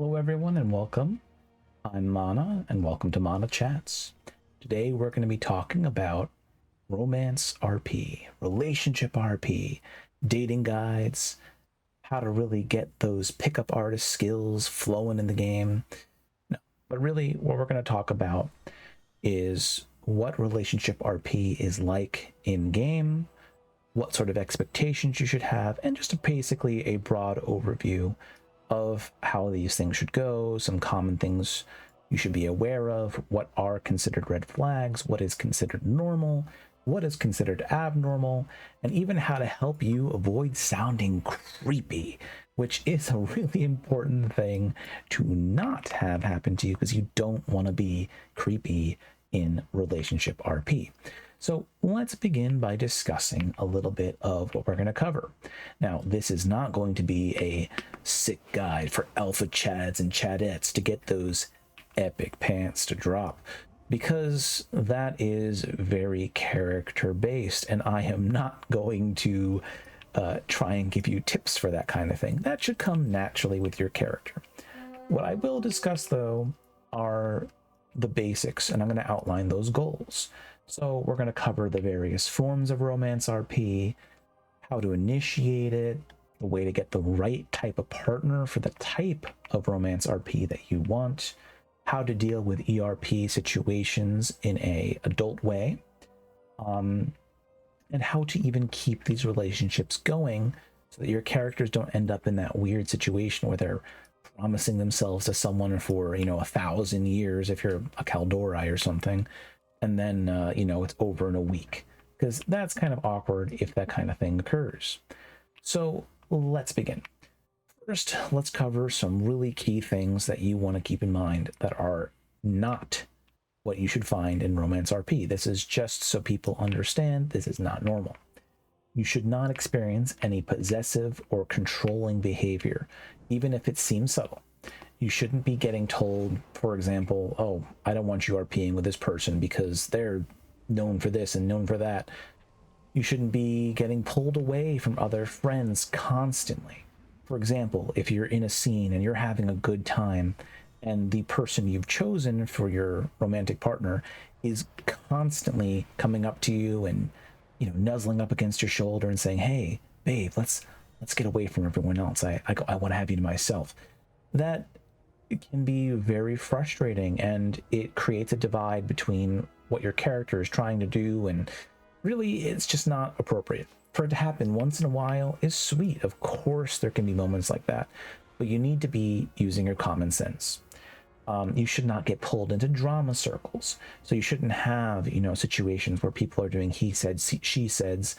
Hello everyone and welcome. I'm Mana and welcome to Mana Chats. Today we're going to be talking about romance RP, relationship RP, dating guides, how to really get those pickup artist skills flowing in the game. No, but really what we're going to talk about is what relationship RP is like in game, what sort of expectations you should have, and just basically a broad overview of how these things should go, some common things you should be aware of, what are considered red flags, what is considered normal, what is considered abnormal, and even how to help you avoid sounding creepy, which is a really important thing to not have happen to you because you don't want to be creepy in relationship RP. So let's begin by discussing a little bit of what we're going to cover. Now, this is not going to be a sick guide for alpha chads and chadettes to get those epic pants to drop, because that is very character based, and I am not going to try and give you tips for that kind of thing. That should come naturally with your character. What I will discuss, though, are the basics, and I'm going to outline those goals. So we're going to cover the various forms of romance RP, how to initiate it, the way to get the right type of partner for the type of romance RP that you want, how to deal with ERP situations in an adult way, and how to even keep these relationships going so that your characters don't end up in that weird situation where they're promising themselves to someone for, 1,000 years if you're a Kaldori or something, and then, it's over in a week, because that's kind of awkward if that kind of thing occurs. So let's begin. First, let's cover some really key things that you want to keep in mind that are not what you should find in romance RP. This is just so people understand this is not normal. You should not experience any possessive or controlling behavior, even if it seems subtle. You shouldn't be getting told, for example, oh, I don't want you RPing with this person because they're known for this and known for that. You shouldn't be getting pulled away from other friends constantly. For example, if you're in a scene and you're having a good time and the person you've chosen for your romantic partner is constantly coming up to you and, nuzzling up against your shoulder and saying, hey, babe, let's get away from everyone else. I want to have you to myself. That can be very frustrating, and it creates a divide between what your character is trying to do, and really it's just not appropriate. For it to happen once in a while is sweet. Of course there can be moments like that, but you need to be using your common sense. You should not get pulled into drama circles. So you shouldn't have, situations where people are doing he said, she says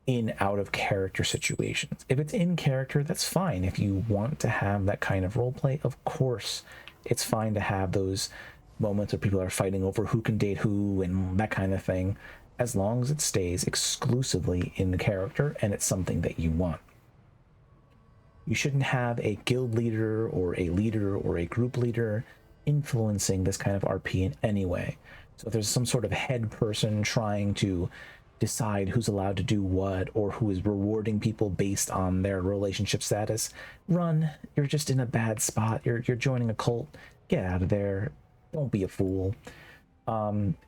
in out of character situations. If it's in character, that's fine. If you want to have that kind of role play, of course it's fine to have those moments where people are fighting over who can date who and that kind of thing, as long as it stays exclusively in the character and it's something that you want. You shouldn't have a guild leader or a group leader influencing this kind of RP in any way. So if there's some sort of head person trying to decide who's allowed to do what, or who is rewarding people based on their relationship status, run. You're just in a bad spot. You're joining a cult. Get out of there. Don't be a fool.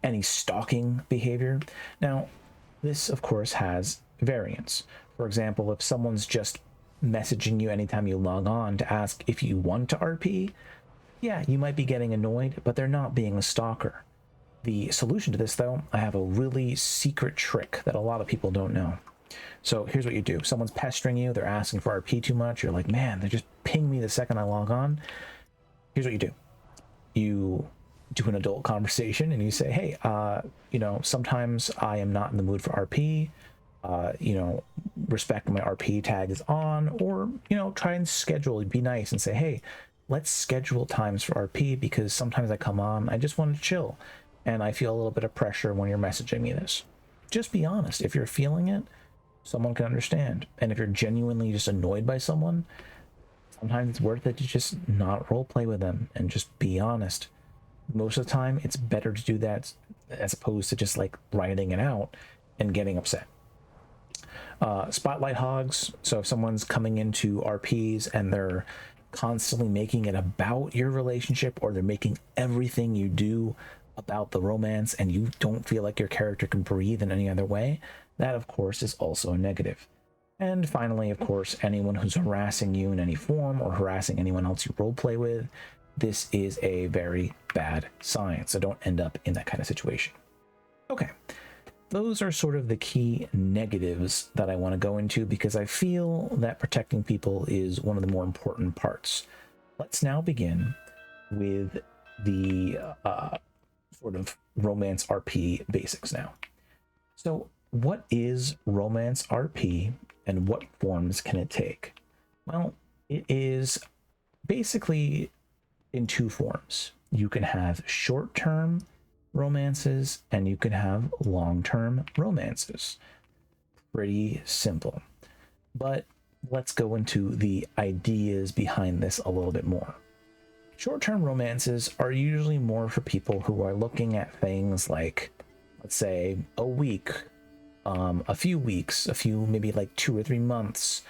Any stalking behavior. Now, this of course has variants. For example, if someone's just messaging you anytime you log on to ask if you want to RP, yeah, you might be getting annoyed, but they're not being a stalker. The solution to this, though, I have a really secret trick that a lot of people don't know. So here's what you do. Someone's pestering you, they're asking for RP too much, you're like, man, they just ping me the second I log on. Here's what you do. You do an adult conversation and you say, hey, sometimes I am not in the mood for RP. Respect my RP tag is on, or, try and schedule, be nice and say, hey, let's schedule times for RP because sometimes I come on, I just want to chill. And I feel a little bit of pressure when you're messaging me this. Just be honest. If you're feeling it, someone can understand. And if you're genuinely just annoyed by someone, sometimes it's worth it to just not roleplay with them and just be honest. Most of the time, it's better to do that as opposed to just like writing it out and getting upset. Spotlight hogs. So if someone's coming into RPs and they're constantly making it about your relationship, or they're making everything you do about the romance and you don't feel like your character can breathe in any other way, that of course is also a negative. And finally, of course, anyone who's harassing you in any form or harassing anyone else you roleplay with, this is a very bad sign. So don't end up in that kind of situation. Okay, those are sort of the key negatives that I want to go into because I feel that protecting people is one of the more important parts. Let's now begin with the sort of romance RP basics now. So what is romance RP and what forms can it take? Well, it is basically in two forms. You can have short-term romances and you can have long-term romances. Pretty simple. But let's go into the ideas behind this a little bit more. Short-term romances are usually more for people who are looking at things like, let's say, a week, a few weeks, maybe like 2 or 3 months,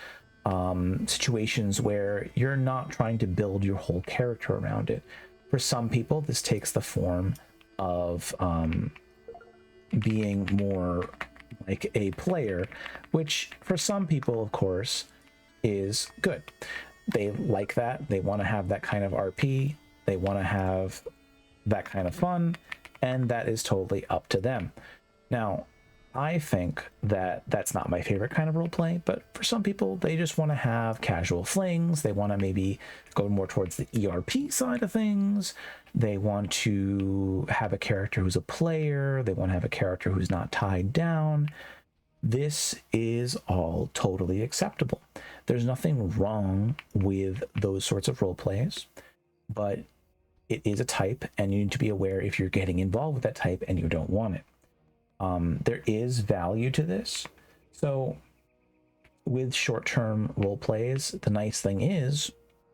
situations where you're not trying to build your whole character around it. For some people, this takes the form of being more like a player, which for some people, of course, is good. They like that. They want to have that kind of RP. They want to have that kind of fun, and that is totally up to them. Now, I think that that's not my favorite kind of roleplay, but for some people, they just want to have casual flings. They want to maybe go more towards the ERP side of things. They want to have a character who's a player. They want to have a character who's not tied down. This is all totally acceptable. There's nothing wrong with those sorts of role plays, but it is a type, and you need to be aware if you're getting involved with that type and you don't want it. There is value to this. So with short-term role plays, the nice thing is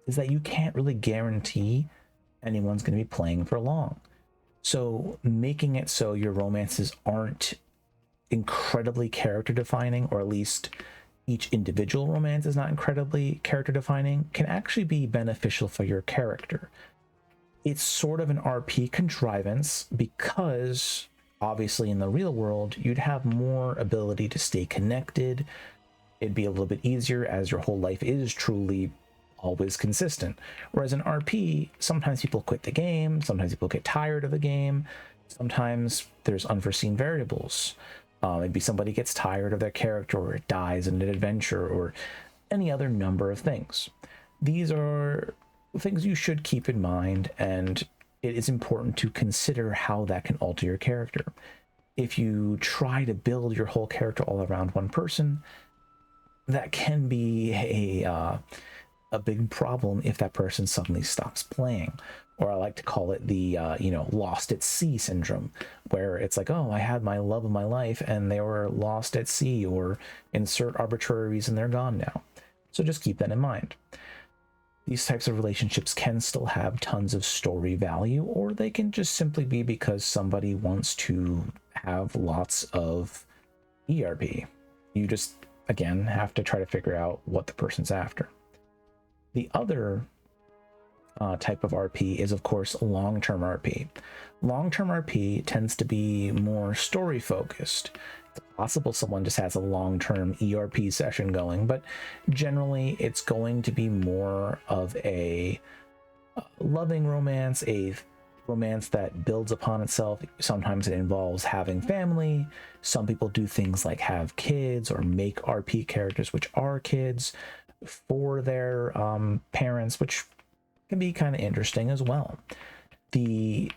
that you can't really guarantee anyone's going to be playing for long. So making it so your romances aren't incredibly character defining, or at least each individual romance is not incredibly character defining, can actually be beneficial for your character. It's sort of an RP contrivance because obviously in the real world you'd have more ability to stay connected. It'd be a little bit easier as your whole life is truly always consistent. Whereas in RP, sometimes people quit the game, sometimes people get tired of the game, sometimes there's unforeseen variables. Maybe somebody gets tired of their character, or it dies in an adventure, or any other number of things. These are things you should keep in mind, and it is important to consider how that can alter your character. If you try to build your whole character all around one person, that can be a big problem if that person suddenly stops playing. Or I like to call it the lost at sea syndrome, where it's like, oh, I had my love of my life and they were lost at sea, or insert arbitrary reason they're gone now. So just keep that in mind. These types of relationships can still have tons of story value, or they can just simply be because somebody wants to have lots of ERP. You just, again, have to try to figure out what the person's after. The other type of RP is, of course, long-term RP. Long-term RP tends to be more story-focused. It's possible someone just has a long-term ERP session going, but generally it's going to be more of a loving romance, a romance that builds upon itself. Sometimes it involves having family. Some people do things like have kids or make RP characters which are kids for their parents, which can be kind of interesting as well. The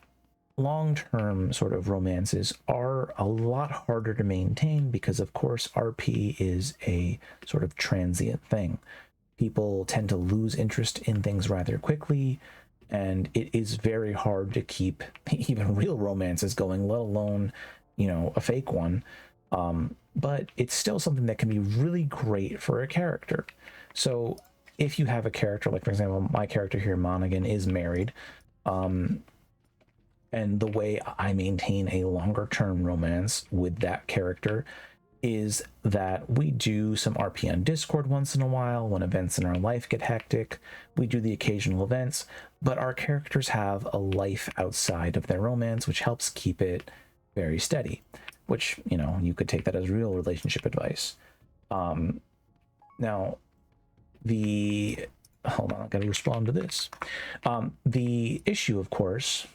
long-term sort of romances are a lot harder to maintain because, of course, RP is a sort of transient thing. People tend to lose interest in things rather quickly, and it is very hard to keep even real romances going, let alone, a fake one. But it's still something that can be really great for a character. So if you have a character, like, for example, my character here, Monaghan, is married, and the way I maintain a longer term romance with that character is that we do some RP on Discord once in a while when events in our life get hectic. We do the occasional events, but our characters have a life outside of their romance, which helps keep it very steady, which, you know, you could take that as real relationship advice. Now, hold on, I gotta respond to this. The issue, of course,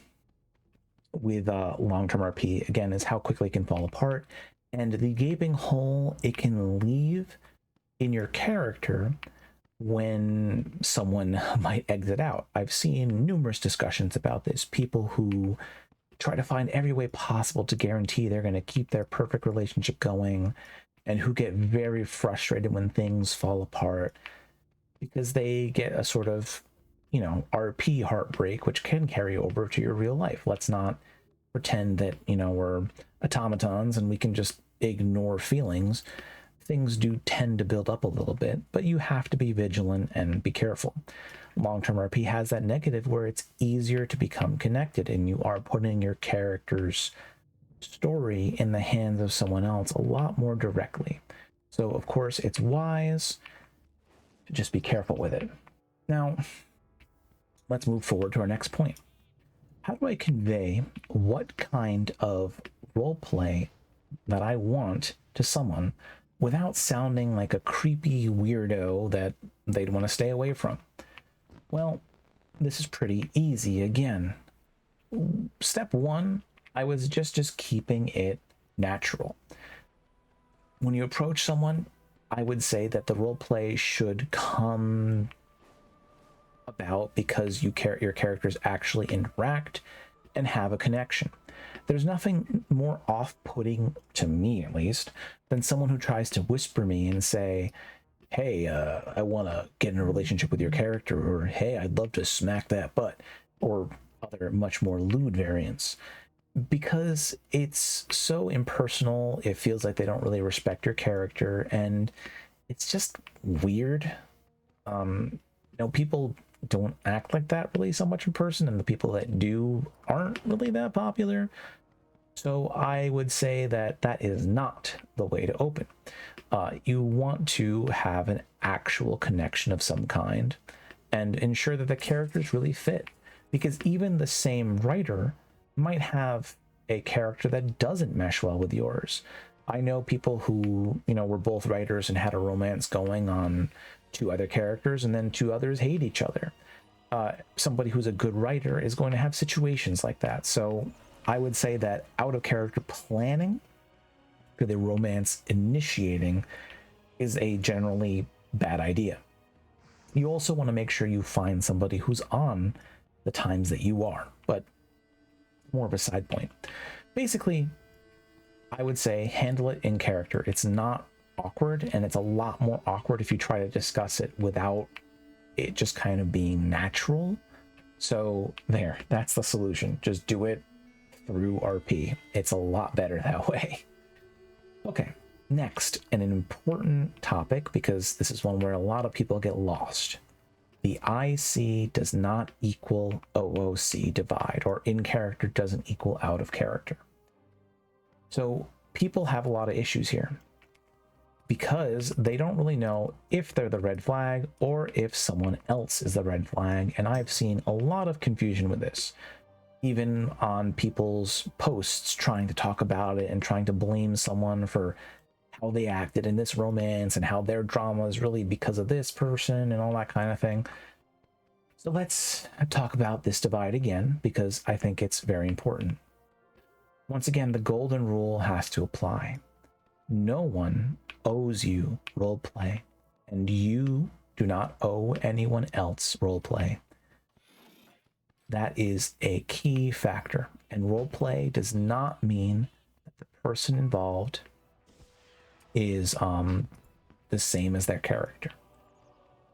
with long-term RP, again, is how quickly it can fall apart, and the gaping hole it can leave in your character when someone might exit out. I've seen numerous discussions about this. People who try to find every way possible to guarantee they're going to keep their perfect relationship going, and who get very frustrated when things fall apart because they get a sort of, you know, RP heartbreak, which can carry over to your real life. Let's not pretend that, you know, we're automatons and we can just ignore feelings. Things do tend to build up a little bit, but you have to be vigilant and be careful. Long-term RP has that negative where it's easier to become connected, and you are putting your character's story in the hands of someone else a lot more directly. So, of course, it's wise to just be careful with it. Now, let's move forward to our next point. How do I convey what kind of roleplay that I want to someone without sounding like a creepy weirdo that they'd want to stay away from? Well, this is pretty easy. Again, step one, I was just keeping it natural. When you approach someone, I would say that the roleplay should come about because your characters actually interact and have a connection. There's nothing more off-putting, to me at least, than someone who tries to whisper me and say, hey, I want to get in a relationship with your character, or hey, I'd love to smack that butt, or other much more lewd variants. Because it's so impersonal, it feels like they don't really respect your character, and it's just weird. You know, people don't act like that really so much in person, and the people that do aren't really that popular. So I would say that that is not the way to open. You want to have an actual connection of some kind and ensure that the characters really fit, because even the same writer might have a character that doesn't mesh well with yours. I know people who, you know, were both writers and had a romance going on two other characters, and then two others hate each other. Somebody who's a good writer is going to have situations like that. So I would say that out of character planning for the romance initiating is a generally bad idea. You also want to make sure you find somebody who's on the times that you are, but more of a side point. Basically, I would say handle it in character. It's not awkward, and it's a lot more awkward if you try to discuss it without it just kind of being natural. So there, that's the solution. Just do it through RP. It's a lot better that way. Okay, next, and an important topic, because this is one where a lot of people get lost. The IC does not equal OOC divide, or in character doesn't equal out of character. So people have a lot of issues here because they don't really know if they're the red flag or if someone else is the red flag. And I've seen a lot of confusion with this, even on people's posts trying to talk about it and trying to blame someone for how they acted in this romance and how their drama is really because of this person and all that kind of thing. So let's talk about this divide again, because I think it's very important. Once again, the golden rule has to apply. No one owes you roleplay, and you do not owe anyone else roleplay. That is a key factor, and roleplay does not mean that the person involved is the same as their character.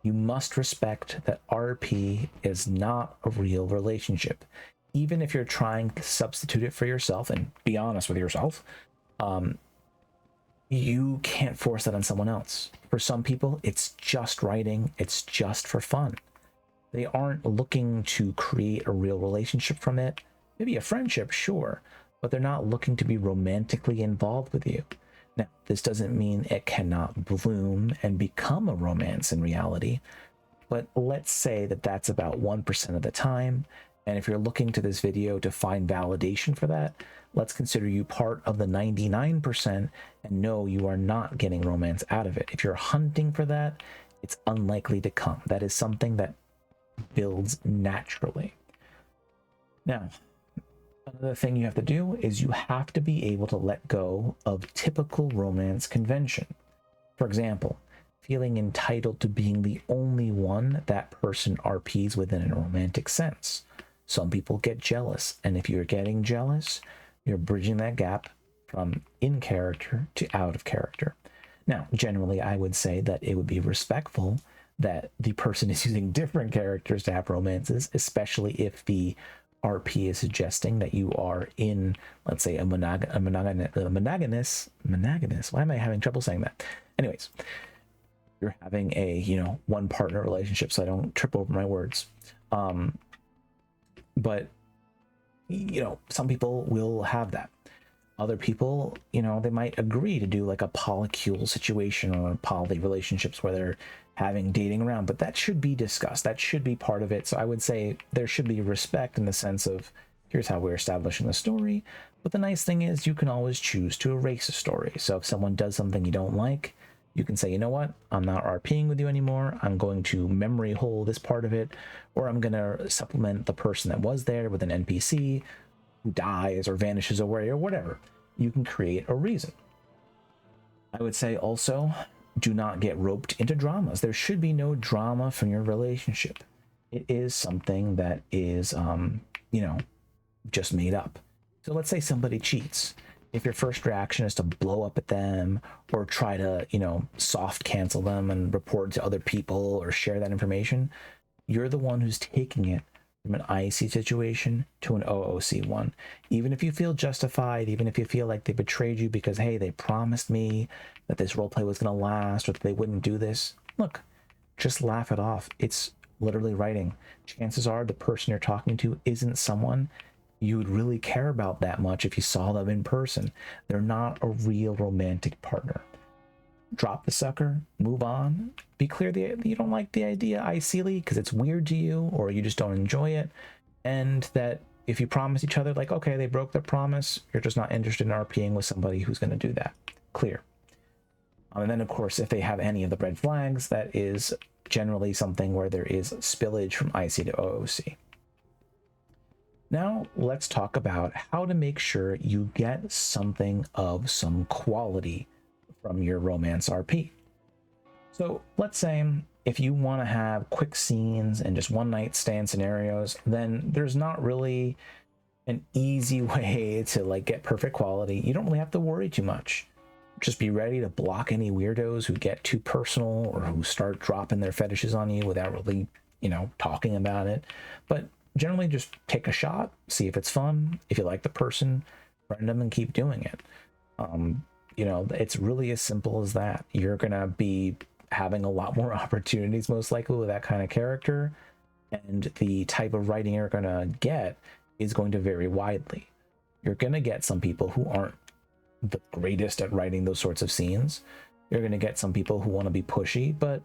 You must respect that RP is not a real relationship. Even if you're trying to substitute it for yourself, and be honest with yourself, you can't force that on someone else. For some people, it's just writing, it's just for fun. They aren't looking to create a real relationship from it. Maybe a friendship, sure, but they're not looking to be romantically involved with you. Now, this doesn't mean it cannot bloom and become a romance in reality, but let's say that that's about 1% of the time. And if you're looking to this video to find validation for that, let's consider you part of the 99% and know you are not getting romance out of it. If you're hunting for that, it's unlikely to come. That is something that builds naturally. Now, another thing you have to do is you have to be able to let go of typical romance convention. For example, feeling entitled to being the only one that person RPs within a romantic sense. Some people get jealous, and if you're getting jealous, you're bridging that gap from in character to out of character. Now, generally, I would say that it would be respectful that the person is using different characters to have romances, especially if the RP is suggesting that you are in, let's say, a monogamous. Why am I having trouble saying that? Anyways, you're having a, one partner relationship, so I don't trip over my words. But some people will have that. Other people, they might agree to do like a polycule situation or poly relationships where they're having dating around, but that should be discussed. That should be part of it. So I would say there should be respect in the sense of, here's how we're establishing the story. But the nice thing is you can always choose to erase a story. So if someone does something you don't like, you can say, you know what, I'm not RPing with you anymore. I'm going to memory hole this part of it, or I'm going to supplement the person that was there with an NPC who dies or vanishes away or whatever. You can create a reason. I would say also, do not get roped into dramas. There should be no drama from your relationship. It is something that is, just made up. So let's say somebody cheats. If your first reaction is to blow up at them or try to, soft cancel them and report to other people or share that information, you're the one who's taking it from an IC situation to an OOC one. Even if you feel justified, even if you feel like they betrayed you because, hey, they promised me that this roleplay was going to last or that they wouldn't do this, look, just laugh it off. It's literally writing. Chances are the person you're talking to isn't someone you would really care about that much if you saw them in person. They're not a real romantic partner. Drop the sucker, move on. Be clear that you don't like the idea ICly because it's weird to you or you just don't enjoy it. And that if you promise each other, like, okay, they broke their promise, you're just not interested in RPing with somebody who's going to do that. Clear. And then, of course, if they have any of the red flags, that is generally something where there is spillage from IC to OOC. Now, let's talk about how to make sure you get something of some quality from your romance RP. So let's say if you want to have quick scenes and just one night stand scenarios, then there's not really an easy way to like get perfect quality. You don't really have to worry too much. Just be ready to block any weirdos who get too personal or who start dropping their fetishes on you without really, talking about it. But generally just take a shot, see if it's fun. If you like the person, friend them and keep doing it. It's really as simple as that. You're going to be having a lot more opportunities most likely with that kind of character, and the type of writing you're going to get is going to vary widely. You're going to get some people who aren't the greatest at writing those sorts of scenes. You're going to get some people who want to be pushy, but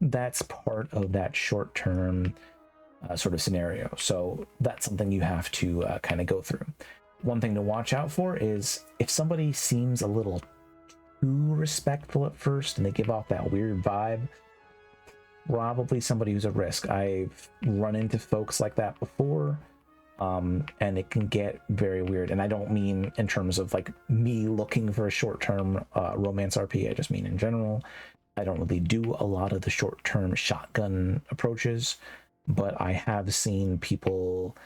that's part of that short-term sort of scenario. So that's something you have to kind of go through. One thing to watch out for is if somebody seems a little too respectful at first and they give off that weird vibe, probably somebody who's a risk. I've run into folks like that before, and it can get very weird. And I don't mean in terms of like me looking for a short-term romance RP. I just mean in general. I don't really do a lot of the short-term shotgun approaches, but I have seen people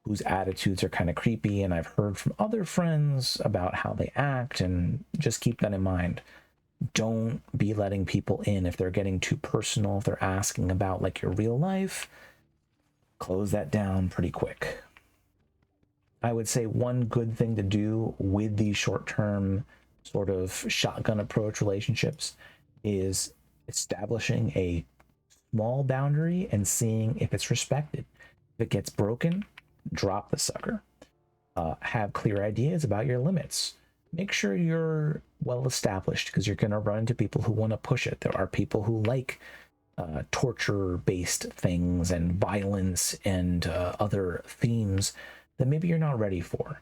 whose attitudes are kind of creepy, and I've heard from other friends about how they act, and just keep that in mind. Don't be letting people in if they're getting too personal, if they're asking about like your real life. Close that down pretty quick. I would say one good thing to do with these short-term sort of shotgun approach relationships is establishing a small boundary and seeing if it's respected. If it gets broken, drop the sucker. Have clear ideas about your limits. make sure you're well established, because you're going to run into people who want to push it. There are people who like torture-based things and violence and other themes that maybe you're not ready for.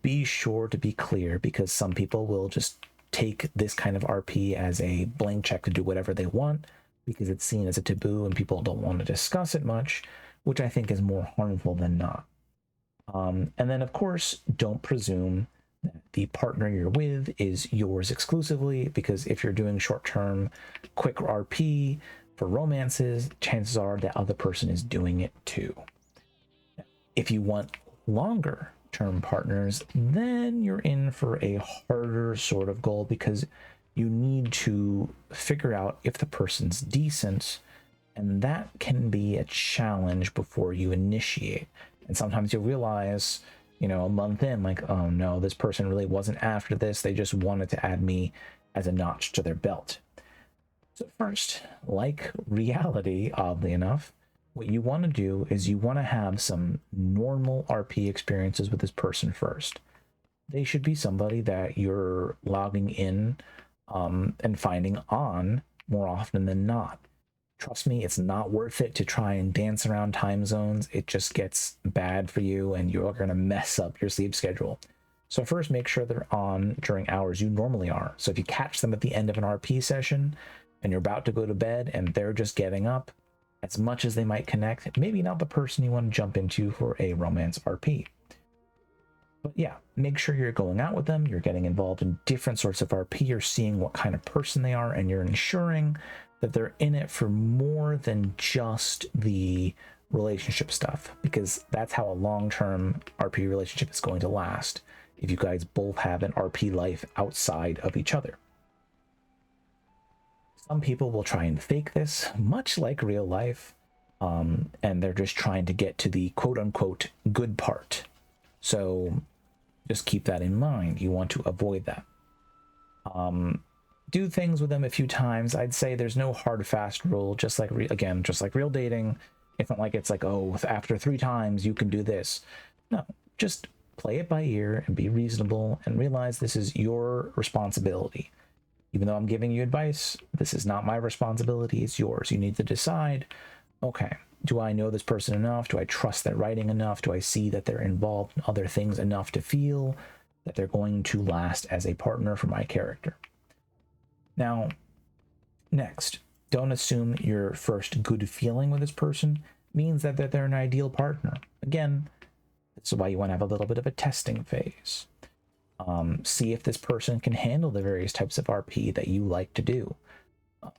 Be sure to be clear, because some people will just take this kind of RP as a blank check to do whatever they want because it's seen as a taboo and people don't want to discuss it much, which I think is more harmful than not. And then, of course, don't presume that the partner you're with is yours exclusively, because if you're doing short-term, quick RP for romances, chances are that other person is doing it too. If you want longer term partners, then you're in for a harder sort of goal, because you need to figure out if the person's decent, and that can be a challenge before you initiate. And sometimes you'll realize, you know, a month in, like, oh no, this person really wasn't after this. They just wanted to add me as a notch to their belt. So first, like reality, oddly enough, what you want to do is you want to have some normal RP experiences with this person first. They should be somebody that you're logging in and finding on more often than not. Trust me, it's not worth it to try and dance around time zones. It just gets bad for you, and you're going to mess up your sleep schedule. So first, make sure they're on during hours you normally are. So if you catch them at the end of an RP session and you're about to go to bed and they're just getting up, as much as they might connect, maybe not the person you want to jump into for a romance RP. But yeah, make sure you're going out with them, you're getting involved in different sorts of RP, you're seeing what kind of person they are, and you're ensuring that they're in it for more than just the relationship stuff, because that's how a long-term RP relationship is going to last, if you guys both have an RP life outside of each other. Some people will try and fake this, much like real life, and they're just trying to get to the quote-unquote good part. So just keep that in mind. You want to avoid that. Do things with them a few times. I'd say there's no hard, fast rule, just like, just like real dating. It's not like it's like, oh, after 3 times you can do this. No, just play it by ear and be reasonable and realize this is your responsibility. Even though I'm giving you advice, this is not my responsibility, it's yours. You need to decide, okay, do I know this person enough? Do I trust their writing enough? Do I see that they're involved in other things enough to feel that they're going to last as a partner for my character? Now, next, don't assume your first good feeling with this person means that they're an ideal partner. Again, this is why you want to have a little bit of a testing phase. See if this person can handle the various types of RP that you like to do.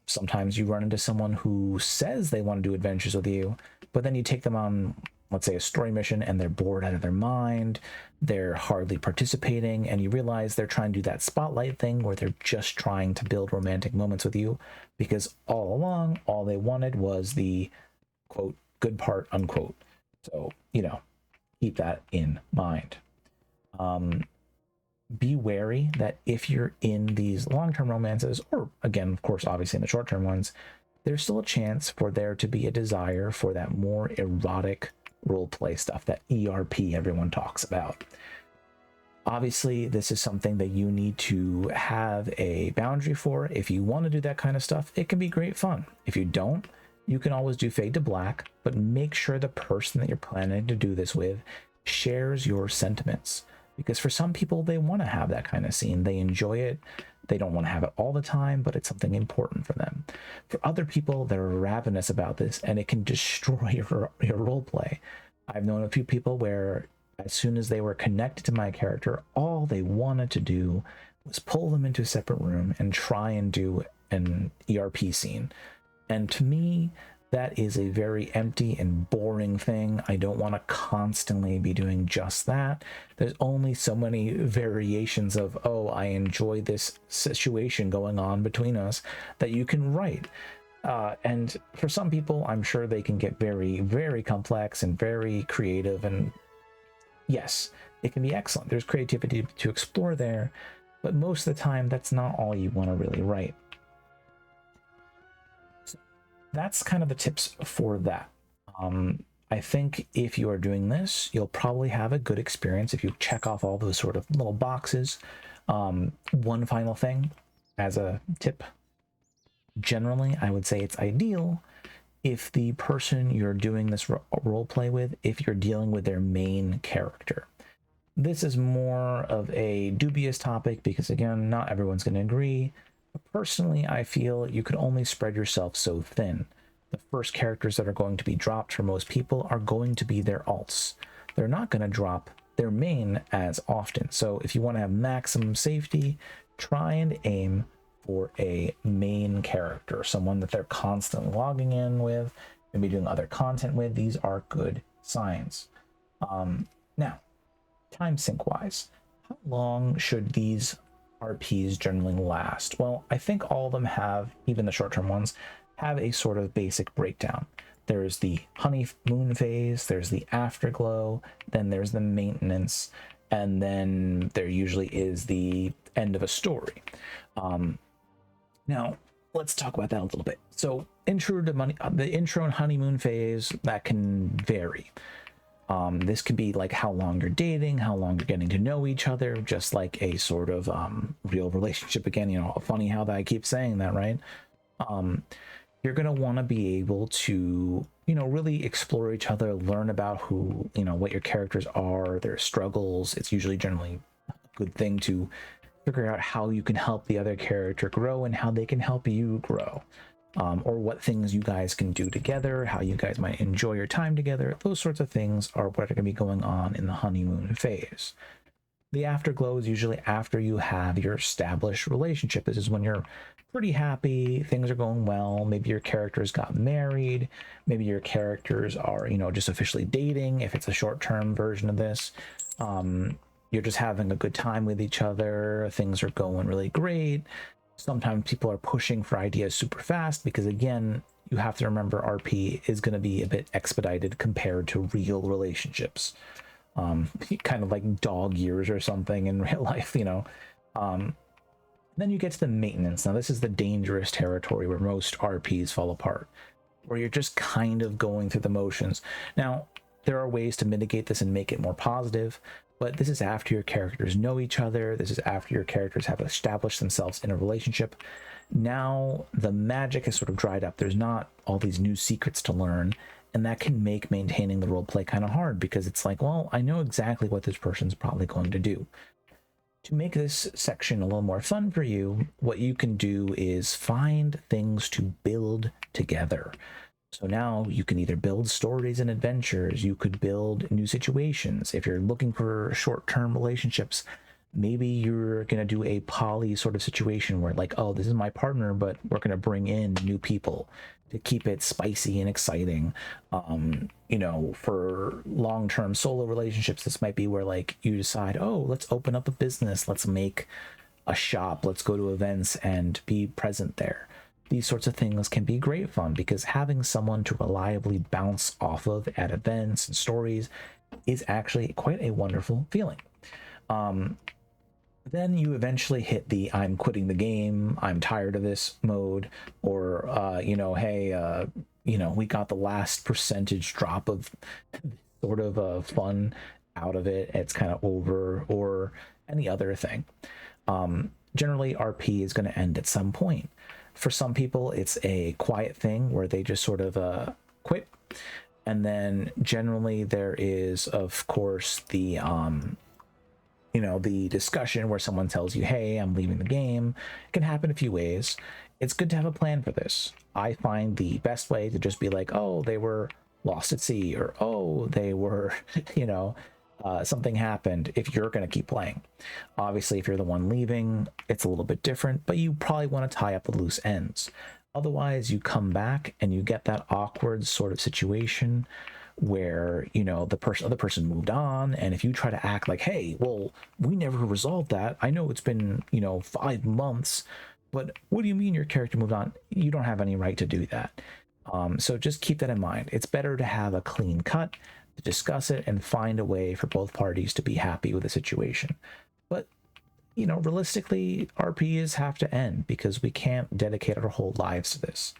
Sometimes you run into someone who says they want to do adventures with you, but then you take them on, let's say, a story mission, and they're bored out of their mind, they're hardly participating, and you realize they're trying to do that spotlight thing where they're just trying to build romantic moments with you, because all along, all they wanted was the, quote, good part, unquote. So, you know, keep that in mind. Be wary that if you're in these long-term romances, or again, of course, obviously in the short-term ones, there's still a chance for there to be a desire for that more erotic roleplay stuff, that ERP everyone talks about. Obviously, this is something that you need to have a boundary for. If you want to do that kind of stuff, it can be great fun. If you don't, you can always do fade to black, but make sure the person that you're planning to do this with shares your sentiments. Because for some people, they want to have that kind of scene. They enjoy it. They don't want to have it all the time, but it's something important for them. For other people, they're ravenous about this, and it can destroy your role play. I've known a few people where as soon as they were connected to my character, all they wanted to do was pull them into a separate room and try and do an ERP scene. And to me, that is a very empty and boring thing. I don't want to constantly be doing just that. There's only so many variations of, oh, I enjoy this situation going on between us, that you can write. And for some people, I'm sure they can get very, very complex and very creative. And yes, it can be excellent. There's creativity to explore there. But most of the time, that's not all you want to really write. That's kind of the tips for that. I think if you are doing this, you'll probably have a good experience if you check off all those sort of little boxes. One final thing as a tip. Generally, I would say it's ideal if the person you're doing this role play with, if you're dealing with their main character. This is more of a dubious topic because, again, not everyone's going to agree. But personally, I feel you could only spread yourself so thin. The first characters that are going to be dropped for most people are going to be their alts. They're not going to drop their main as often. So if you want to have maximum safety, try and aim for a main character, someone that they're constantly logging in with, maybe doing other content with. These are good signs. Now, time sync wise, how long should these RPs generally last? Well, I think all of them have, even the short-term ones, have a sort of basic breakdown. There's the honeymoon phase, there's the afterglow, then there's the maintenance, and then there usually is the end of a story. Now, let's talk about that a little bit. So, the intro and honeymoon phase, that can vary. This could be like how long you're dating, how long you're getting to know each other, just like a sort of real relationship. Again, you know, funny how that I keep saying that, right? You're going to want to be able to, you know, really explore each other, learn about who, you know, what your characters are, their struggles. It's usually generally a good thing to figure out how you can help the other character grow and how they can help you grow. Or what things you guys can do together, how you guys might enjoy your time together. Those sorts of things are what are going to be going on in the honeymoon phase. The afterglow is usually after you have your established relationship. This is when you're pretty happy, things are going well, maybe your characters got married, maybe your characters are, you know, just officially dating, if it's a short-term version of this. You're just having a good time with each other, things are going really great. Sometimes people are pushing for ideas super fast because, again, you have to remember RP is going to be a bit expedited compared to real relationships. Kind of like dog years or something in real life, you know. Then you get to the maintenance. Now, this is the dangerous territory where most RPs fall apart, where you're just kind of going through the motions. Now, there are ways to mitigate this and make it more positive, but this is after your characters know each other. This is after your characters have established themselves in a relationship. Now, the magic has sort of dried up. There's not all these new secrets to learn, and that can make maintaining the roleplay kind of hard because it's like, well, I know exactly what this person's probably going to do. To make this section a little more fun for you, what you can do is find things to build together. So now you can either build stories and adventures, you could build new situations. If you're looking for short-term relationships, maybe you're going to do a poly sort of situation where, like, oh, this is my partner, but we're going to bring in new people to keep it spicy and exciting. You know, for long-term solo relationships, this might be where, like, you decide, oh, let's open up a business, let's make a shop, let's go to events and be present there. These sorts of things can be great fun because having someone to reliably bounce off of at events and stories is actually quite a wonderful feeling. Then you eventually hit the I'm quitting the game, I'm tired of this mode, or, you know, hey, you know, we got the last percentage drop of sort of fun out of it, it's kind of over, or any other thing. Generally, RP is going to end at some point. For some people, it's a quiet thing where they just sort of quit. And then generally there is, of course, the you know, the discussion where someone tells you, hey, I'm leaving the game. It can happen a few ways. It's good to have a plan for this. I find the best way to just be like, oh, they were lost at sea, or oh, they were, you know, something happened, if you're going to keep playing. Obviously, if you're the one leaving, it's a little bit different, but you probably want to tie up the loose ends. Otherwise, you come back and you get that awkward sort of situation where, you know, the other person moved on, and if you try to act like, hey, well, we never resolved that, I know it's been, you know, 5 months, but what do you mean your character moved on? You don't have any right to do that. So just keep that in mind. It's better to have a clean cut, to discuss it and find a way for both parties to be happy with the situation. But, you know, realistically, RPs have to end because we can't dedicate our whole lives to this.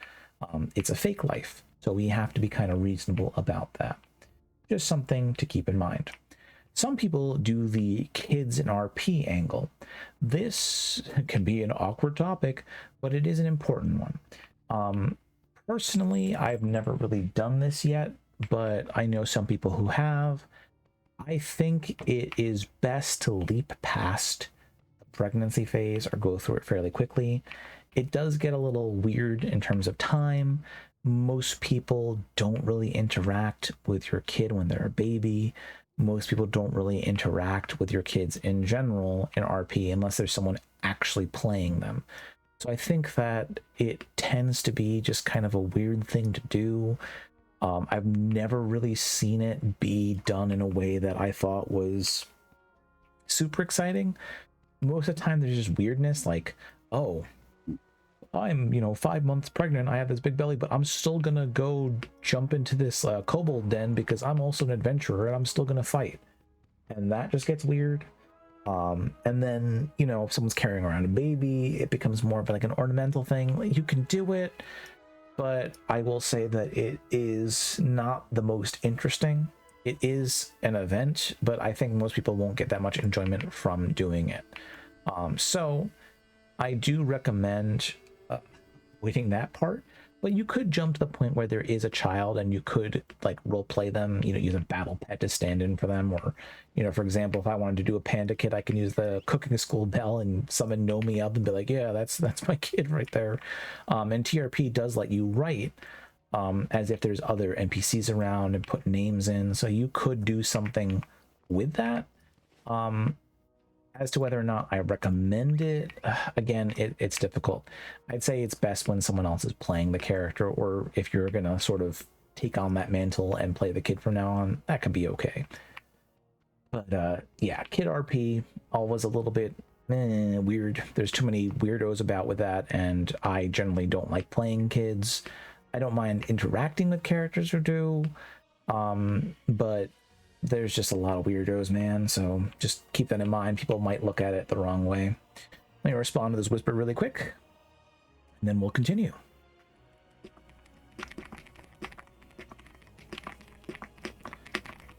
It's a fake life, so we have to be kind of reasonable about that. Just something to keep in mind. Some people do the kids in RP angle. This can be an awkward topic, but it is an important one. Personally, I've never really done this yet, but I know some people who have. I think it is best to leap past the pregnancy phase or go through it fairly quickly. It does get a little weird in terms of time. Most people don't really interact with your kid when they're a baby. Most people don't really interact with your kids in general in RP unless there's someone actually playing them. So I think that it tends to be just kind of a weird thing to do. I've never really seen it be done in a way that I thought was super exciting. Most of the time there's just weirdness, like, oh, I'm 5 months pregnant, I have this big belly, but I'm still gonna go jump into this kobold den because I'm also an adventurer and I'm still gonna fight. And that just gets weird. And then, if someone's carrying around a baby, it becomes more of like an ornamental thing. Like, you can do it, but I will say that it is not the most interesting. It is an event, but I think most people won't get that much enjoyment from doing it. So I do recommend waiting that part, but you could jump to the point where there is a child and you could like role play them, use a battle pet to stand in for them, or for example, if I wanted to do a panda kid, I can use the cooking school bell and summon Nomi up and be like, yeah, that's my kid right there. And TRP does let you write as if there's other NPCs around and put names in, so you could do something with that. As to whether or not I recommend it, again, it's difficult. I'd say it's best when someone else is playing the character, or if you're gonna sort of take on that mantle and play the kid from now on, that could be okay. But yeah, kid RP, always a little bit weird. There's too many weirdos about with that, and I generally don't like playing kids. I don't mind interacting with characters who do, but there's just a lot of weirdos, man, so just keep that in mind. People might look at it the wrong way. Let me respond to this whisper really quick, and then we'll continue.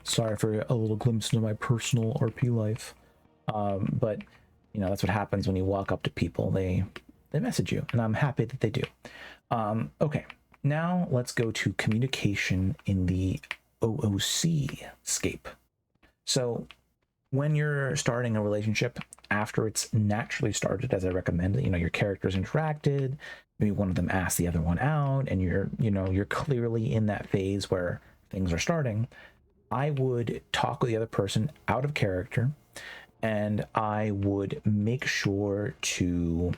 Sorry for a little glimpse into my personal RP life, but that's what happens when you walk up to people. They message you, and I'm happy that they do. Okay, now let's go to communication in the OOC scape. So when you're starting a relationship, after it's naturally started, as I recommend, your characters interacted, maybe one of them asked the other one out, and you're clearly in that phase where things are starting, I would talk with the other person out of character, and I would make sure to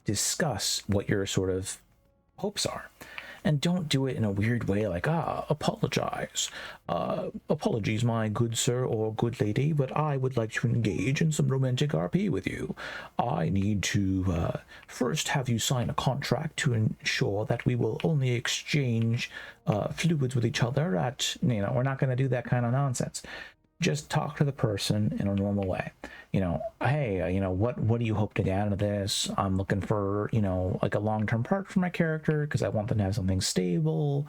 discuss what your sort of hopes are. And don't do it in a weird way like, apologize. Apologies, my good sir or good lady, but I would like to engage in some romantic RP with you. I need to first have you sign a contract to ensure that we will only exchange fluids with each other at, we're not going to do that kind of nonsense. Just talk to the person in a normal way. Hey, what do you hope to get out of this? I'm looking for, like a long-term part for my character because I want them to have something stable.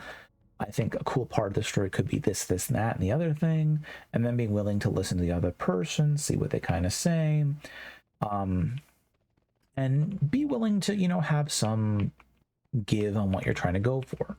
I think a cool part of the story could be this, and that, and the other thing. And then being willing to listen to the other person, see what they kind of say. And be willing to, have some give on what you're trying to go for.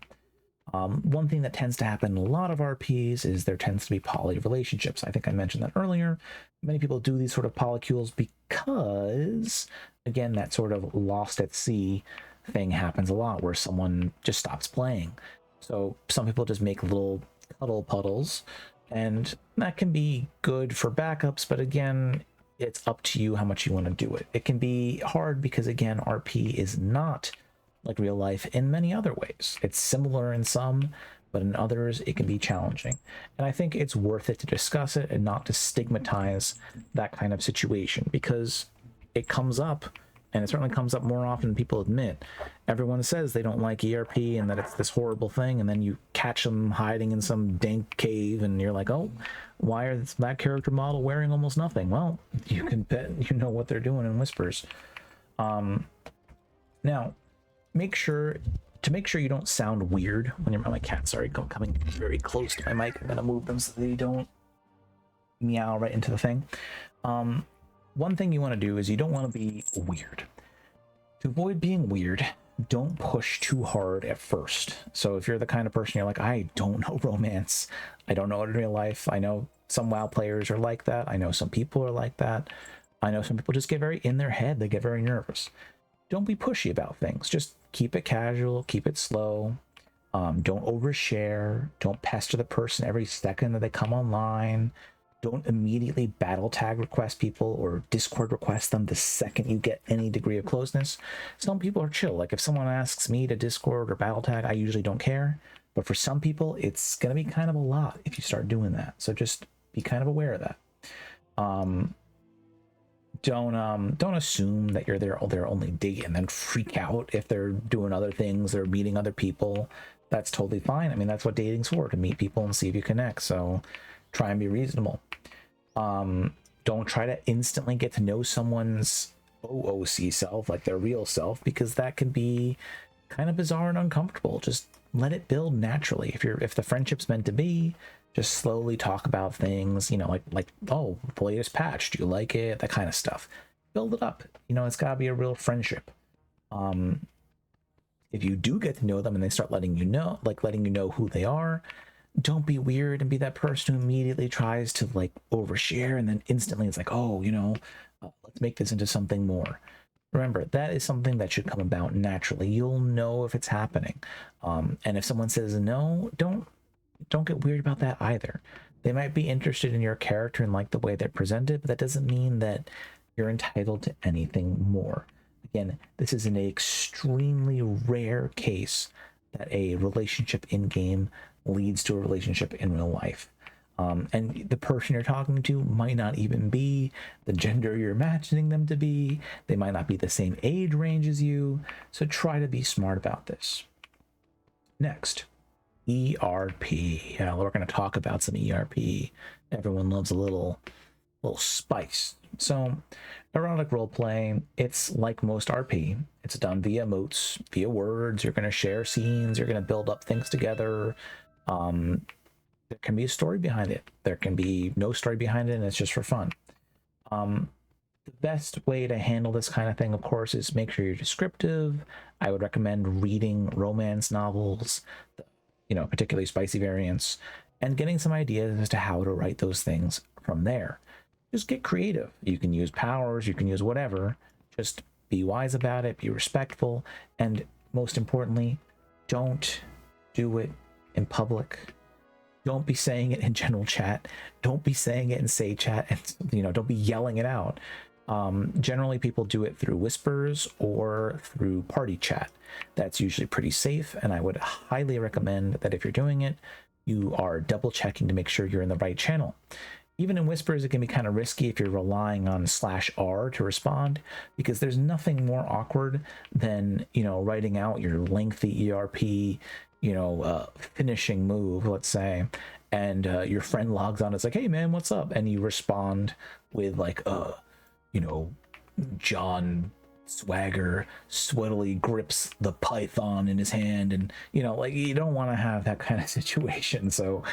One thing that tends to happen in a lot of RPs is there tends to be poly relationships. I think I mentioned that earlier. Many people do these sort of polycules because, again, that sort of lost at sea thing happens a lot where someone just stops playing. So some people just make little cuddle puddles, and that can be good for backups, but again, it's up to you how much you want to do it. It can be hard because, again, RP is not like real life in many other ways. It's similar in some, but in others it can be challenging. And I think it's worth it to discuss it and not to stigmatize that kind of situation, because it comes up, and it certainly comes up more often than people admit. Everyone says they don't like ERP and that it's this horrible thing, and then you catch them hiding in some dank cave and you're like, oh, why is that character model wearing almost nothing? Well, you can bet you know what they're doing in whispers. Now, make sure you don't sound weird when you're, my cat, sorry, coming very close to my mic. I'm gonna move them so they don't meow right into the thing. One thing you want to do is you don't want to be weird. To avoid being weird, don't push too hard at first. So if you're the kind of person you're like, I don't know romance, I don't know it in real life. I know some WoW players are like that. I know some people are like that. I know some people just get very in their head. They get very nervous. Don't be pushy about things. Just keep it casual, keep it slow. Don't overshare. Don't pester the person every second that they come online. Don't immediately battle tag request people or Discord request them the second you get any degree of closeness. Some people are chill. Like if someone asks me to Discord or battle tag, I usually don't care. But for some people, it's going to be kind of a lot if you start doing that. So just be kind of aware of that. Don't assume that you're their only date and then freak out if they're doing other things or meeting other people. That's totally fine. I mean, that's what dating's for, to meet people and see if you connect. So try and be reasonable. Don't try to instantly get to know someone's OOC self, like their real self, because that can be kind of bizarre and uncomfortable. Just let it build naturally. If the friendship's meant to be, just slowly talk about things, you know, like oh, the latest patch, do you like it? That kind of stuff. Build it up. You know, it's got to be a real friendship. If you do get to know them and they start letting you know who they are, don't be weird and be that person who immediately tries to like overshare and then instantly it's like, oh, you know, let's make this into something more. Remember, that is something that should come about naturally. You'll know if it's happening. And if someone says no, don't get weird about that either. They might be interested in your character and like the way they're presented, but that doesn't mean that you're entitled to anything more. Again, this is an extremely rare case that a relationship in game leads to a relationship in real life. And the person you're talking to might not even be the gender you're imagining them to be. They might not be the same age range as you. So try to be smart about this. Next, ERP. Yeah, we're going to talk about some ERP. Everyone loves a little spice. So erotic roleplay, it's like most RP. It's done via emotes, via words. You're going to share scenes. You're going to build up things together. There can be a story behind it. There can be no story behind it, and it's just for fun. The best way to handle this kind of thing, of course, is make sure you're descriptive. I would recommend reading romance novels, you know, particularly spicy variants, and getting some ideas as to how to write those things from there. Just get creative. You can use powers, you can use whatever. Just be wise about it, be respectful, and most importantly, don't do it in public. Don't be saying it in general chat. Don't be saying it in say chat, and you know, don't be yelling it out. Generally, people do it through whispers or through party chat. That's usually pretty safe, and I would highly recommend that if you're doing it, you are double checking to make sure you're in the right channel. Even in whispers, it can be kind of risky if you're relying on /R to respond, because there's nothing more awkward than, you know, writing out your lengthy ERP, you know, finishing move, let's say, and your friend logs on. It's like, hey man, what's up? And you respond with like, you know, John Swagger sweatily grips the python in his hand, and you know, like, you don't want to have that kind of situation. So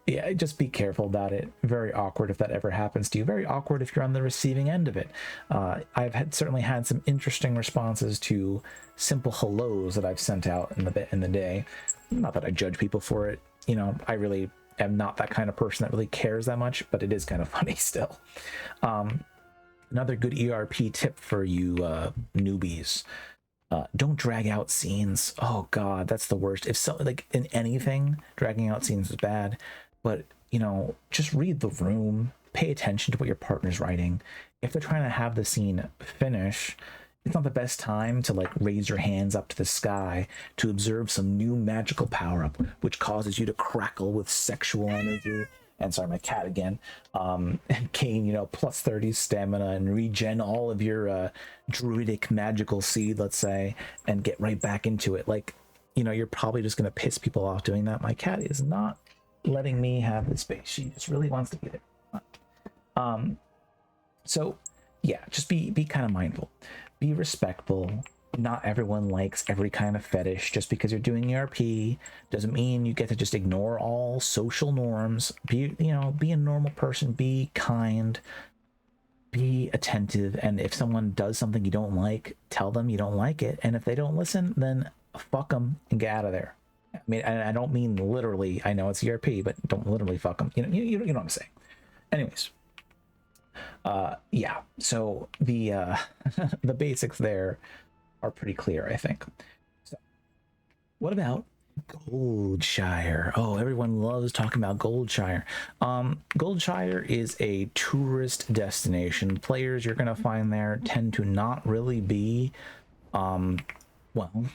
yeah, just be careful about it. Very awkward if that ever happens to you. Very awkward if you're on the receiving end of it. I've certainly had some interesting responses to simple hellos that I've sent out in the day. Not that I judge people for it. You know, I really am not that kind of person that really cares that much, but it is kind of funny still. Another good ERP tip for you newbies. Don't drag out scenes. Oh God, that's the worst. If so, like in anything, dragging out scenes is bad. But, you know, just read the room, pay attention to what your partner's writing. If they're trying to have the scene finish, it's not the best time to like raise your hands up to the sky to observe some new magical power-up, which causes you to crackle with sexual energy. And sorry, my cat again. And gain, you know, plus 30 stamina and regen all of your druidic magical seed, let's say, and get right back into it. Like, you know, you're probably just going to piss people off doing that. My cat is not letting me have the space. She just really wants to get it. So yeah, just be kind of mindful, be respectful, not everyone likes every kind of fetish. Just because you're doing ERP doesn't mean you get to just ignore all social norms. Be, you know, be a normal person, be kind, be attentive, and if someone does something you don't like, tell them you don't like it, and if they don't listen, then fuck them and get out of there. I mean, I don't mean literally. I know it's ERP, but don't literally fuck them. You know what I'm saying. Anyways, yeah. So the the basics there are pretty clear, I think. So, what about Goldshire? Oh, everyone loves talking about Goldshire. Goldshire is a tourist destination. Players you're gonna find there tend to not really be, well,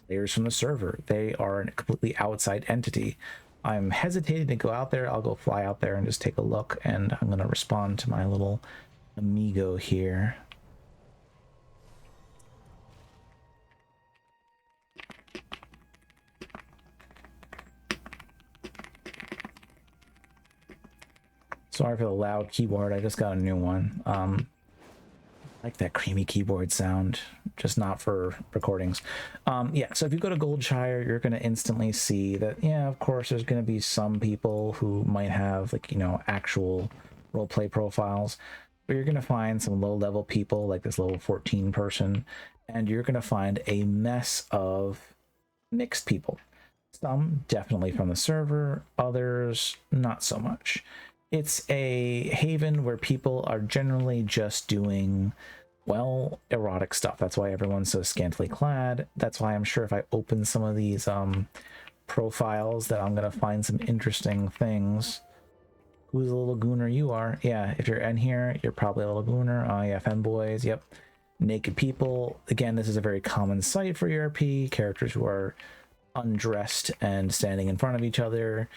players from the server. They are a completely outside entity. I'm hesitating to go out there. I'll go fly out there and just take a look, and I'm gonna respond to my little amigo here. Sorry for the loud keyboard. I just got a new one. I like that creamy keyboard sound, just not for recordings. Yeah, so if you go to Goldshire, you're going to instantly see that, yeah, of course, there's going to be some people who might have, like, you know, actual roleplay profiles, but you're going to find some low-level people, like this level 14 person, and you're going to find a mess of mixed people. Some definitely from the server, others not so much. It's a haven where people are generally just doing, well, erotic stuff. That's why everyone's so scantily clad. That's why I'm sure if I open some of these profiles that I'm going to find some interesting things. Who's a little gooner? You are. Yeah, if you're in here, you're probably a little gooner. Oh, yeah, femboys. Yep. Naked people. Again, this is a very common sight for ERP. Characters who are undressed and standing in front of each other.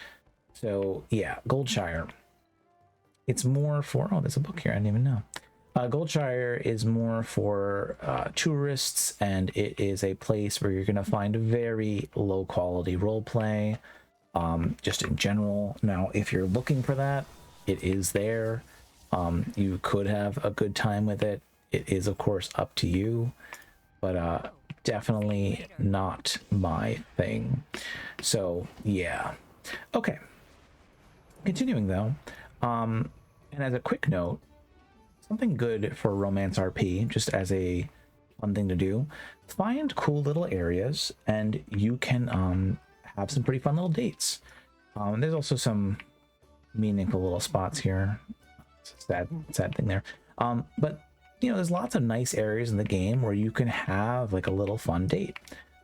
So, yeah, Goldshire. It's more for, oh, there's a book here, I didn't even know. Goldshire is more for tourists, and it is a place where you're going to find very low quality roleplay, just in general. Now, if you're looking for that, it is there. You could have a good time with it. It is, of course, up to you, but definitely not my thing. So, yeah. Okay. Continuing, though. And as a quick note, something good for romance RP, just as a fun thing to do, find cool little areas and you can have some pretty fun little dates. There's also some meaningful little spots here. It's a sad thing there. But you know, there's lots of nice areas in the game where you can have like a little fun date.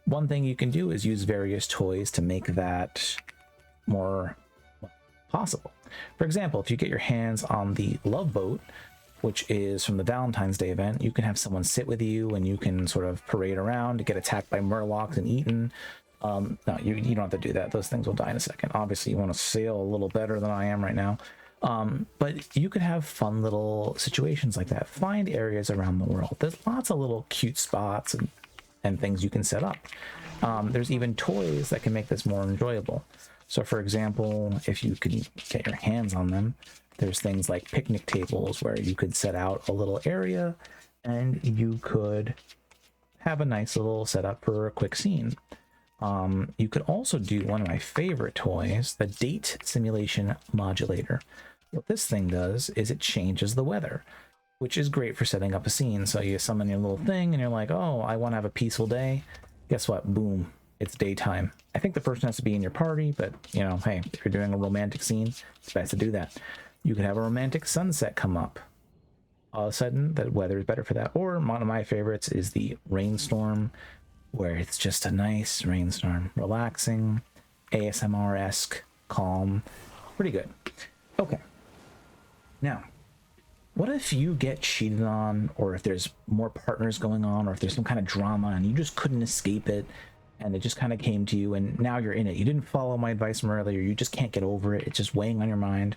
One thing you can do is use various toys to make that more possible. For example, if you get your hands on the Love Boat, which is from the Valentine's Day event, you can have someone sit with you and you can sort of parade around to get attacked by murlocs and eaten. No, you don't have to do that. Those things will die in a second. Obviously, you want to sail a little better than I am right now. But you could have fun little situations like that. Find areas around the world. There's lots of little cute spots and things you can set up. There's even toys that can make this more enjoyable. So for example, if you could get your hands on them, there's things like picnic tables where you could set out a little area and you could have a nice little setup for a quick scene. You could also do one of my favorite toys, the date simulation modulator. What this thing does is it changes the weather, which is great for setting up a scene. So you summon your little thing and you're like, oh, I want to have a peaceful day. Guess what? Boom. It's daytime. I think the person has to be in your party, but you know, hey, if you're doing a romantic scene, it's best to do that. You could have a romantic sunset come up. All of a sudden, the weather is better for that. Or one of my favorites is the rainstorm, where it's just a nice rainstorm, relaxing, ASMR-esque, calm, pretty good. Okay. Now, what if you get cheated on, or if there's more partners going on, or if there's some kind of drama and you just couldn't escape it, and it just kind of came to you and now you're in it. You didn't follow my advice from earlier. You just can't get over it. It's just weighing on your mind.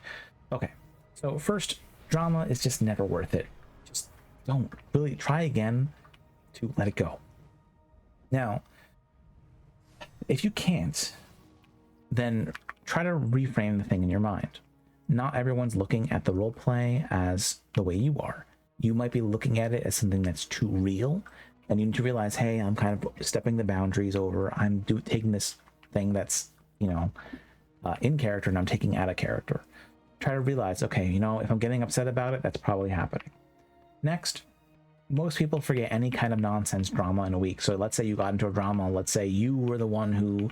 Okay. So first, drama is just never worth it. Just don't. Really try again to let it go. Now, if you can't, then try to reframe the thing in your mind. Not everyone's looking at the roleplay as the way you are. You might be looking at it as something that's too real, and you need to realize, hey, I'm kind of stepping the boundaries over. I'm taking this thing that's, you know, in character, and I'm taking out of character. Try to realize, okay, you know, if I'm getting upset about it, that's probably happening. Next, most people forget any kind of nonsense drama in a week. So let's say you got into a drama. Let's say you were the one who,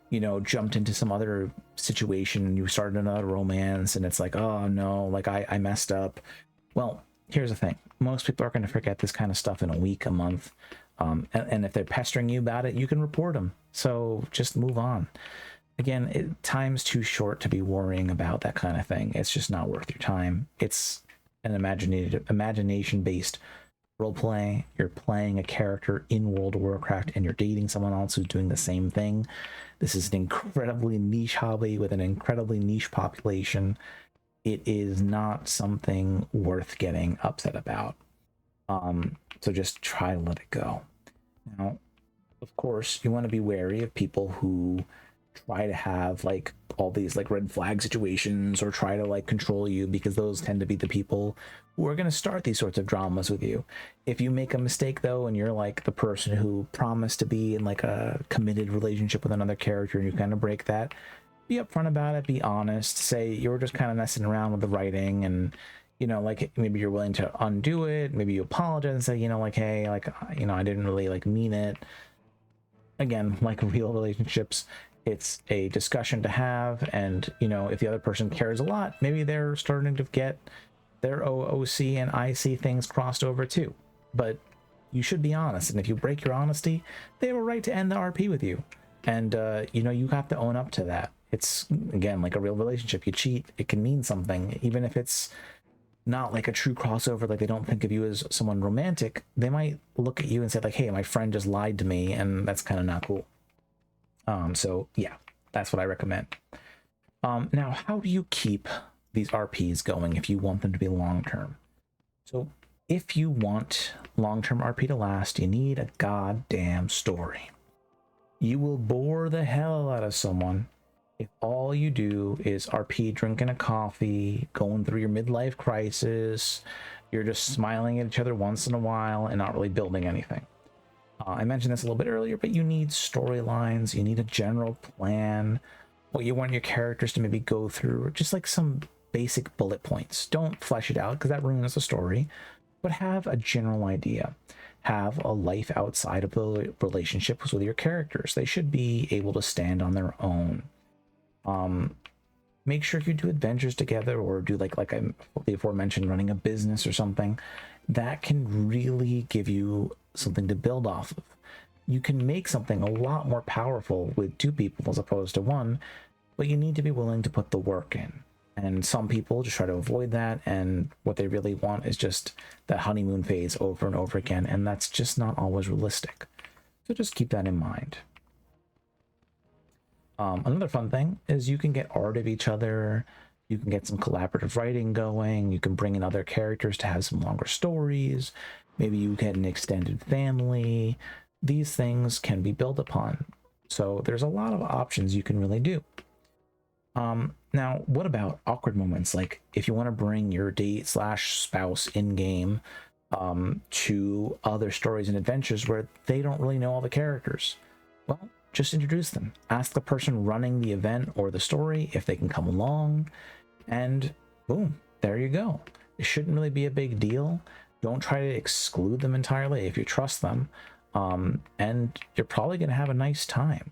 you know, jumped into some other situation and you started another romance, and it's like, oh no, like I messed up. Well, here's the thing. Most people are going to forget this kind of stuff in a week, a month. And if they're pestering you about it, you can report them. So just move on. Again, time's too short to be worrying about that kind of thing. It's just not worth your time. It's an imagination-based role play. You're playing a character in World of Warcraft, and you're dating someone else who's doing the same thing. This is an incredibly niche hobby with an incredibly niche population. It is not something worth getting upset about. So just try to let it go. Now, of course, you want to be wary of people who try to have like all these like red flag situations or try to like control you, because those tend to be the people who are going to start these sorts of dramas with you. If you make a mistake though, and you're like the person who promised to be in like a committed relationship with another character, and you kind of break that, be upfront about it, be honest, say you were just kind of messing around with the writing, and you know, like maybe you're willing to undo it, maybe you apologize and say, you know, like, hey, like, you know, I didn't really like mean it. Again, like real relationships, it's a discussion to have, and you know, if the other person cares a lot, maybe they're starting to get their OOC and IC things crossed over too. But you should be honest, and if you break your honesty, they have a right to end the RP with you, and you know, you have to own up to that. It's, again, like a real relationship. You cheat, it can mean something, even if it's not like a true crossover, like they don't think of you as someone romantic. They might look at you and say like, hey, my friend just lied to me, and that's kind of not cool. So yeah, that's what I recommend. Now, how do you keep these RPs going if you want them to be long-term? So if you want long-term RP to last, you need a goddamn story. You will bore the hell out of someone if all you do is RP drinking a coffee, going through your midlife crisis, you're just smiling at each other once in a while and not really building anything. I mentioned this a little bit earlier, but you need storylines, you need a general plan, what you want your characters to maybe go through, or just like some basic bullet points. Don't flesh it out because that ruins the story, but have a general idea. Have a life outside of the relationships with your characters. They should be able to stand on their own. Make sure you do adventures together, or do like I before mentioned, running a business or something. That can really give you something to build off of. You can make something a lot more powerful with two people as opposed to one, but you need to be willing to put the work in. And some people just try to avoid that, and what they really want is just that honeymoon phase over and over again, and that's just not always realistic. So just keep that in mind. Another fun thing is you can get art of each other, you can get some collaborative writing going, you can bring in other characters to have some longer stories, maybe you get an extended family. These things can be built upon. So there's a lot of options you can really do. Now, what about awkward moments? Like if you want to bring your date/spouse in-game to other stories and adventures where they don't really know all the characters. Well, just introduce them. Ask the person running the event or the story if they can come along, and boom, there you go. It shouldn't really be a big deal. Don't try to exclude them entirely if you trust them, and you're probably going to have a nice time.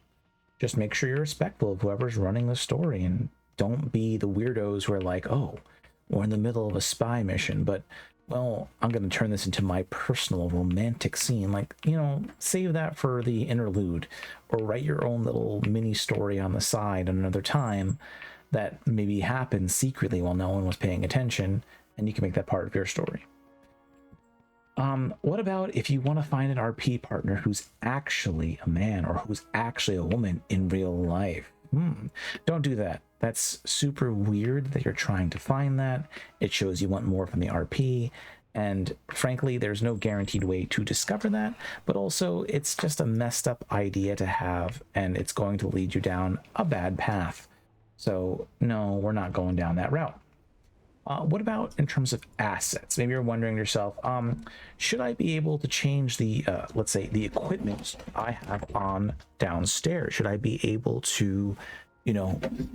Just make sure you're respectful of whoever's running the story, and don't be the weirdos who are like, oh, we're in the middle of a spy mission, but well, I'm going to turn this into my personal romantic scene. Like, you know, save that for the interlude, or write your own little mini story on the side at another time that maybe happened secretly while no one was paying attention, and you can make that part of your story. What about if you want to find an RP partner who's actually a man or who's actually a woman in real life? Don't do that. That's super weird that you're trying to find that. It shows you want more from the RP, and frankly, there's no guaranteed way to discover that, but also it's just a messed up idea to have, and it's going to lead you down a bad path. So no, we're not going down that route. What about in terms of assets? Maybe you're wondering to yourself, should I be able to change the, let's say, the equipment I have on downstairs? Should I be able to,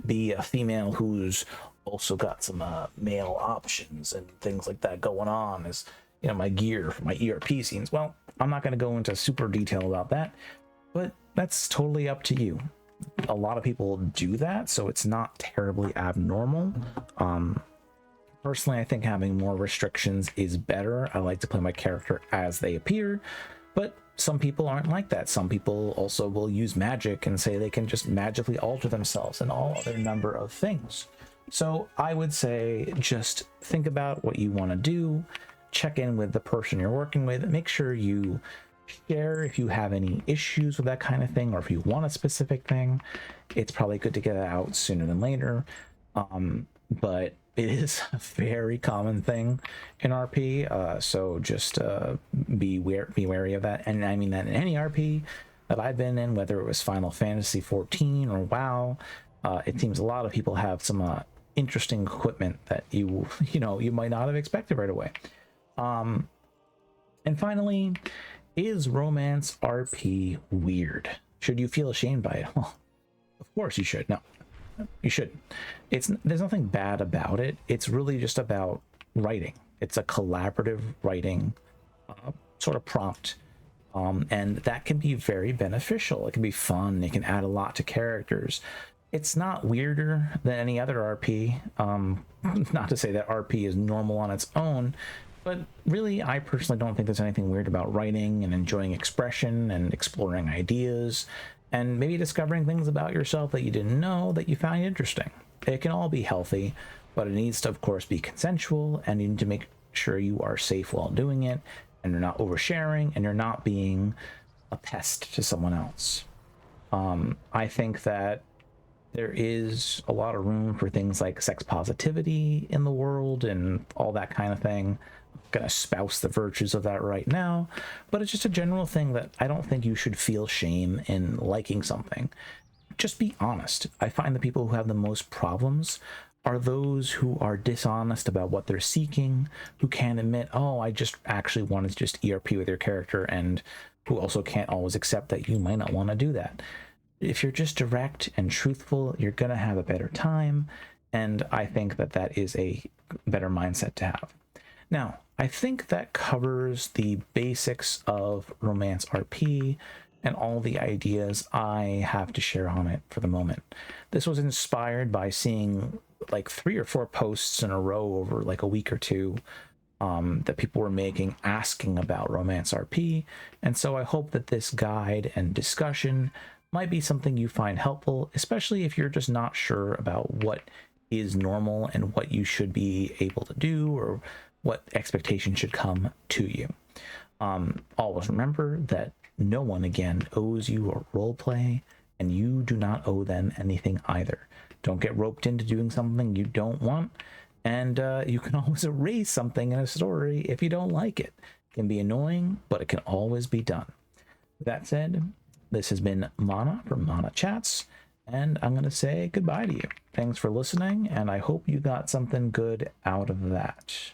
be a female who's also got some male options and things like that going on as, my gear for my ERP scenes? Well, I'm not going to go into super detail about that, but that's totally up to you. A lot of people do that, so it's not terribly abnormal. Personally, I think having more restrictions is better. I like to play my character as they appear, but some people aren't like that. Some people also will use magic and say they can just magically alter themselves and all other number of things. So I would say just think about what you want to do, check in with the person you're working with, make sure you share if you have any issues with that kind of thing, or if you want a specific thing. It's probably good to get it out sooner than later. But it is a very common thing in RP, so just be wary of that. And I mean that in any RP that I've been in, whether it was Final Fantasy 14 or WoW, it seems a lot of people have some interesting equipment that you might not have expected right away. And finally, is romance RP weird? Should you feel ashamed by it? Well, of course you should. No, you shouldn't. There's nothing bad about it. It's really just about writing. It's a collaborative writing sort of prompt, and that can be very beneficial. It can be fun. It can add a lot to characters. It's not weirder than any other RP. Not to say that RP is normal on its own, but really, I personally don't think there's anything weird about writing and enjoying expression and exploring ideas and maybe discovering things about yourself that you didn't know that you found interesting. It can all be healthy, but it needs to, of course, be consensual, and you need to make sure you are safe while doing it, and you're not oversharing, and you're not being a pest to someone else. I think that there is a lot of room for things like sex positivity in the world and all that kind of thing. I'm gonna espouse the virtues of that right now, but it's just a general thing that I don't think you should feel shame in liking something. Just be honest. I find the people who have the most problems are those who are dishonest about what they're seeking, who can't admit, oh, I just actually wanted to just ERP with your character, and who also can't always accept that you might not want to do that. If you're just direct and truthful, you're going to have a better time, and I think that that is a better mindset to have. Now, I think that covers the basics of Romance RP and all the ideas I have to share on it for the moment. This was inspired by seeing like 3 or 4 posts in a row over like a week or two that people were making asking about Romance RP, and so I hope that this guide and discussion might be something you find helpful, especially if you're just not sure about what is normal and what you should be able to do or what expectation should come to you. Always remember that no one, again, owes you a role play, and you do not owe them anything either. Don't get roped into doing something you don't want, and you can always erase something in a story if you don't like it. It can be annoying, but it can always be done. With that said, this has been Mana from Mana Chats, and I'm going to say goodbye to you. Thanks for listening, and I hope you got something good out of that.